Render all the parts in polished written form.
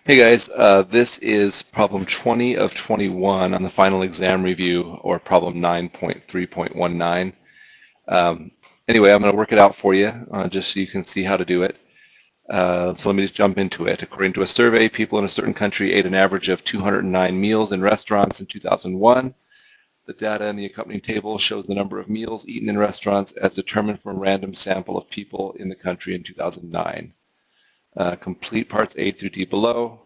Hey guys, this is problem 20 of 21 on the final exam review, or problem 9.3.19. Anyway, I'm going to work it out for you just so you can see how to do it. So let me just jump into it. According to a survey, people in a certain country ate an average of 209 meals in restaurants in 2001. The data in the accompanying table shows the number of meals eaten in restaurants as determined from a random sample of people in the country in 2009. Complete parts A through D below.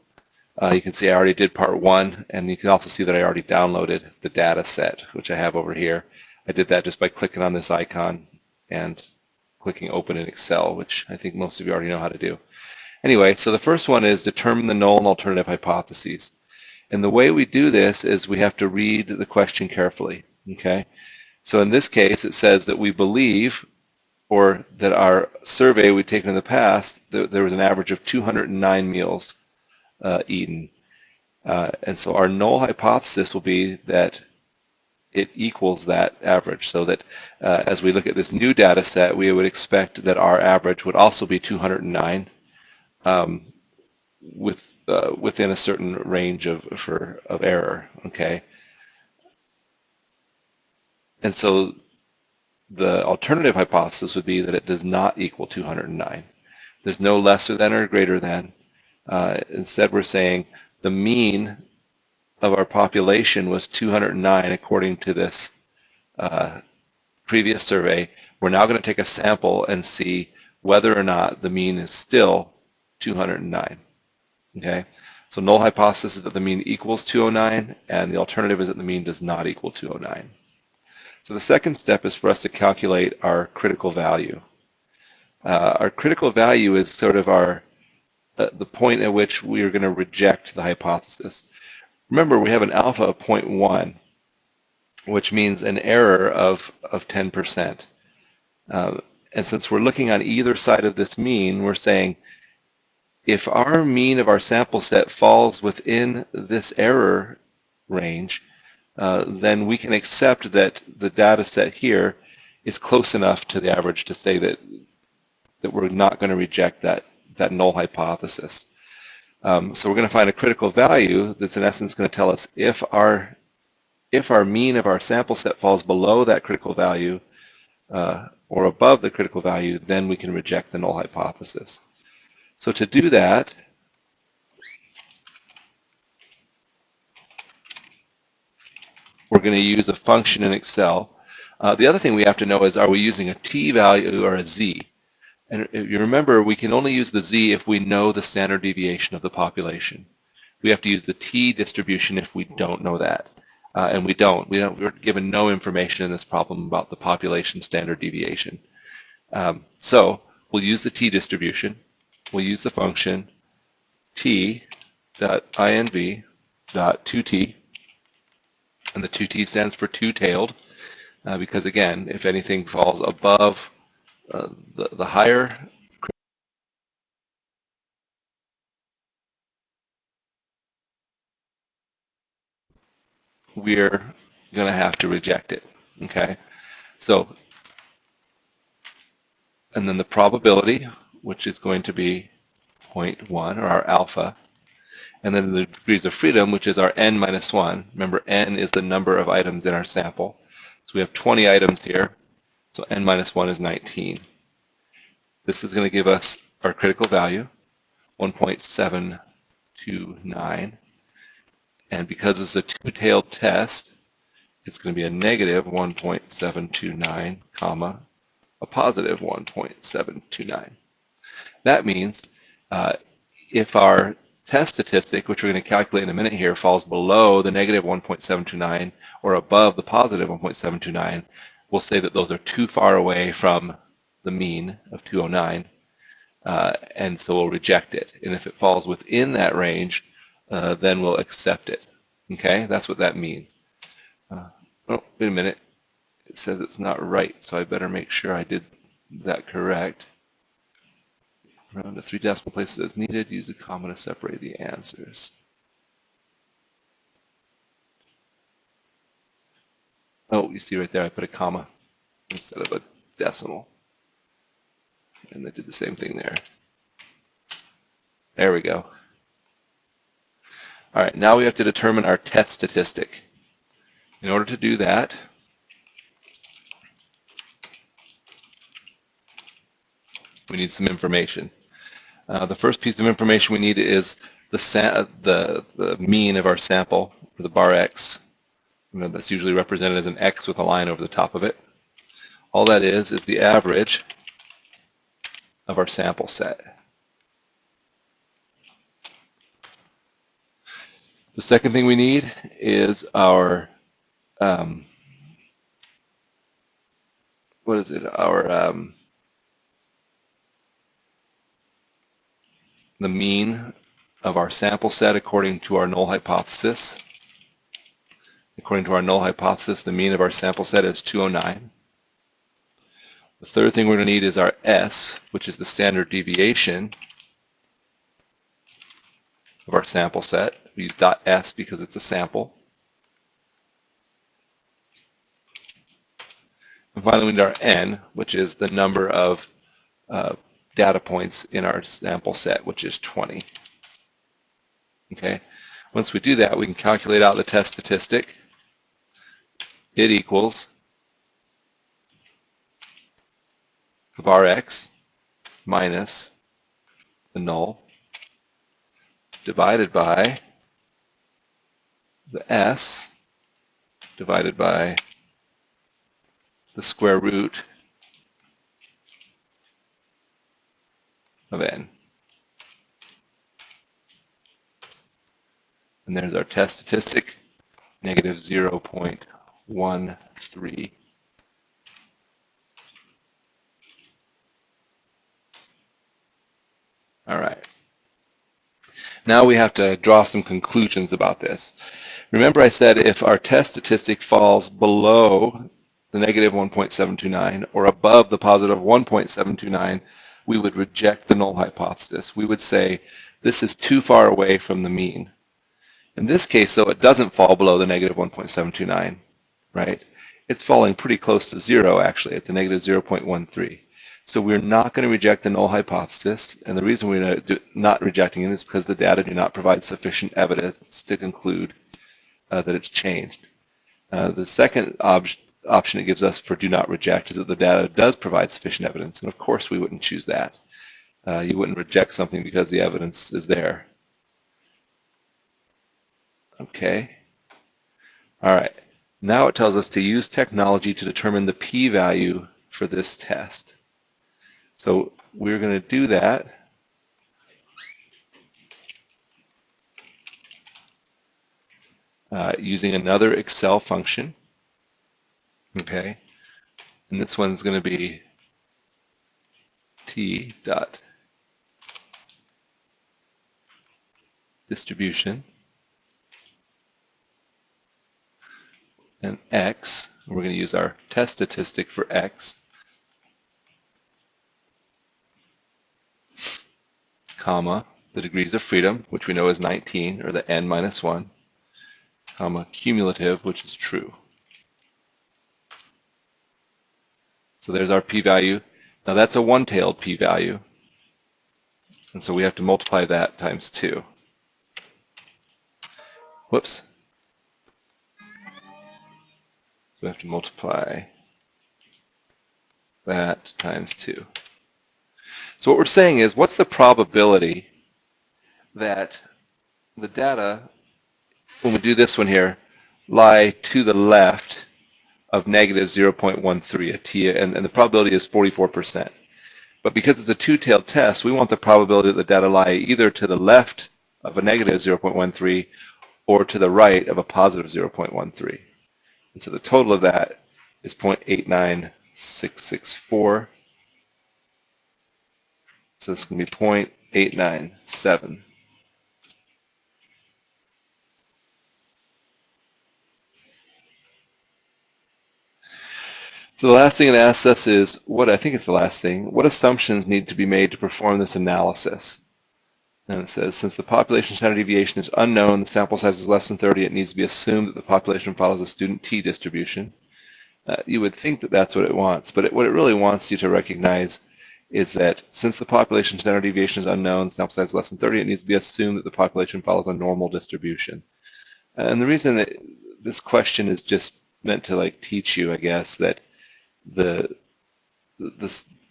You can see I already did part 1, and you can also see that I already downloaded the data set, which I have over here. I did that just by clicking on this icon and clicking open in Excel, which I think most of you already know how to do. Anyway, so the first one is determine the null and alternative hypotheses. And the way we do this is we have to read the question carefully. Okay? So in this case, it says that we believe, or that our survey we've taken in the past, there was an average of 209 meals eaten. And so our null hypothesis will be that it equals that average, so that as we look at this new data set, we would expect that our average would also be 209 within a certain range of error. Okay? And so the alternative hypothesis would be that it does not equal 209. There's no lesser than or greater than. Instead, we're saying the mean of our population was 209 according to this previous survey. We're now going to take a sample and see whether or not the mean is still 209. Okay? So null hypothesis is that the mean equals 209, and the alternative is that the mean does not equal 209. So the second step is for us to calculate our critical value. Our critical value is sort of the point at which we are going to reject the hypothesis. Remember, we have an alpha of 0.1, which means an error of 10%. And since we're looking on either side of this mean, we're saying if our mean of our sample set falls within this error range, then we can accept that the data set here is close enough to the average to say that we're not going to reject that null hypothesis. So we're going to find a critical value that's in essence going to tell us if our mean of our sample set falls below that critical value or above the critical value, then we can reject the null hypothesis. So to do that, we're going to use a function in Excel. The other thing we have to know is, are we using a t-value or a z? And if you remember, we can only use the z if we know the standard deviation of the population. We have to use the t-distribution if we don't know that. And we don't. We're given no information in this problem about the population standard deviation. So we'll use the t-distribution. We'll use the function t.inv.2t. And the 2t stands for two-tailed, because again, if anything falls above the higher we're going to have to reject it. Okay? So, and then the probability, which is going to be 0.1, or our alpha, and then the degrees of freedom, which is our n minus 1. Remember, n is the number of items in our sample. So we have 20 items here, so n minus 1 is 19. This is going to give us our critical value, 1.729. And because it's a two-tailed test, it's going to be a negative 1.729, comma, a positive 1.729. That means if our test statistic, which we're going to calculate in a minute here, falls below the negative 1.729 or above the positive 1.729, we'll say that those are too far away from the mean of 209, and so we'll reject it. And if it falls within that range, then we'll accept it. Okay, that's what that means. Oh, wait a minute. It says it's not right, so I better make sure I did that correct. Round to 3 decimal places as needed. Use a comma to separate the answers. Oh, you see right there, I put a comma instead of a decimal. And I did the same thing there. There we go. All right, now we have to determine our test statistic. In order to do that, we need some information. The first piece of information we need is the mean of our sample, or the bar x. That's usually represented as an x with a line over the top of it. All that is the average of our sample set. The second thing we need is our the mean of our sample set according to our null hypothesis. According to our null hypothesis, the mean of our sample set is 209. The third thing we're going to need is our S, which is the standard deviation of our sample set. We use .s because it's a sample. And finally, we need our N, which is the number of data points in our sample set, which is 20. Okay. Once we do that, we can calculate out the test statistic. It equals the bar x minus the null divided by the S divided by the square root of n. And there's our test statistic, negative 0.13. All right. Now we have to draw some conclusions about this. Remember I said if our test statistic falls below the negative 1.729 or above the positive 1.729, we would reject the null hypothesis. We would say this is too far away from the mean. In this case, though, it doesn't fall below the negative 1.729, right? It's falling pretty close to 0, actually, at the negative 0.13. So we're not going to reject the null hypothesis, and the reason we're not rejecting it is because the data do not provide sufficient evidence to conclude that it's changed. The second option it gives us for do not reject is that the data does provide sufficient evidence, and of course we wouldn't choose that. You wouldn't reject something because the evidence is there. Okay. All right. Now it tells us to use technology to determine the p-value for this test. So we're going to do that using another Excel function. Okay. And this one's going to be t dot distribution and x. We're going to use our test statistic for x, comma, the degrees of freedom, which we know is 19, or the n minus 1, comma, cumulative, which is true. So there's our p-value. Now that's a one-tailed p-value, and so we have to multiply that times 2. Whoops. We have to multiply that times 2. So what we're saying is, what's the probability that the data, when we do this one here, lie to the left of negative 0.13, and the probability is 44%. But because it's a two-tailed test, we want the probability that the data lie either to the left of a negative 0.13 or to the right of a positive 0.13. And so the total of that is 0.89664. So this can be 0.897. So the last thing it asks us is, I think it's the last thing, what assumptions need to be made to perform this analysis? And it says, since the population standard deviation is unknown, the sample size is less than 30, it needs to be assumed that the population follows a student t distribution. You would think that that's what it wants, but what it really wants you to recognize is that since the population standard deviation is unknown, sample size is less than 30, it needs to be assumed that the population follows a normal distribution. And the reason that this question is just meant to like teach you, I guess, that the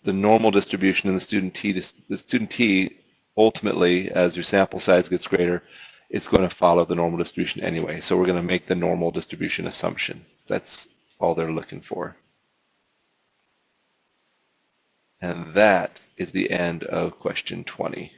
normal distribution in the student t ultimately, as your sample size gets greater, it's going to follow the normal distribution anyway. So we're going to make the normal distribution assumption. That's all they're looking for. And that is the end of question 20.